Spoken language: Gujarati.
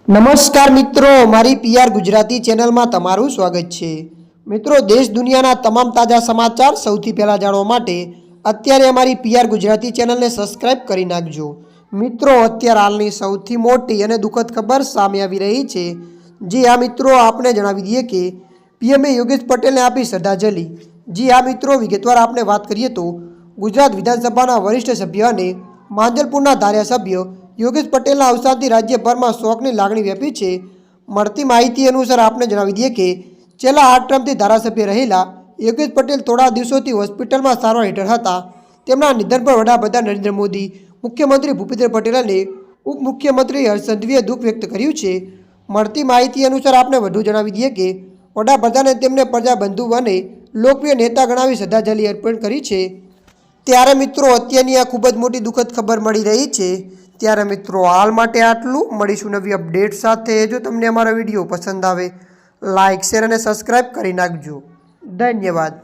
નમસ્કાર મિત્રો, મારી પીઆર ગુજરાતી ચેનલમાં તમારું સ્વાગત છે। મિત્રો, દેશ દુનિયાના તમામ તાજા સમાચાર સૌથી પહેલાં જાણવા માટે અત્યારે અમારી પીઆર ગુજરાતી ચેનલને સબસ્ક્રાઇબ કરી નાખજો। મિત્રો, અત્યારે હાલની સૌથી મોટી અને દુઃખદ ખબર સામે આવી રહી છે। જી હા મિત્રો, આપને જણાવી દઈએ કે પીએમએ યોગેશ પટેલને આપી શ્રદ્ધાંજલિ। જી હા મિત્રો, વિગતવાર આપણે વાત કરીએ તો ગુજરાત વિધાનસભાના વરિષ્ઠ સભ્ય અને માંજલપુરના ધારાસભ્ય યોગેશ પટેલના અવસાનથી રાજ્યભરમાં શોકની લાગણી વ્યાપી છે। મળતી માહિતી અનુસાર આપણે જણાવી દઈએ કે છેલ્લા 8 ટર્મથી ધારાસભ્ય રહેલા યોગેશ પટેલ થોડા દિવસોથી હોસ્પિટલમાં સારવાર હેઠળ હતા। તેમના નિધન પર વડાપ્રધાન નરેન્દ્ર મોદી, મુખ્યમંત્રી ભૂપેન્દ્ર પટેલ અને ઉપમુખ્યમંત્રી હર્ષ સંઘવીએ દુઃખ વ્યક્ત કર્યું છે। મળતી માહિતી અનુસાર આપણે વધુ જણાવી દઈએ કે વડાપ્રધાને તેમને પ્રજાબંધુ અને લોકપ્રિય નેતા ગણાવી શ્રદ્ધાંજલિ અર્પણ કરી છે। ત્યારે મિત્રો, અત્યારની આ ખૂબ જ મોટી દુઃખદ ખબર મળી રહી છે। ત્યારે મિત્રો, હાલ માટે આટલું। મળીશું નવી અપડેટ સાથે। જો તમને અમારો વિડીયો પસંદ આવે, લાઇક, શેર અને સબસ્ક્રાઇબ કરી નાખજો। ધન્યવાદ।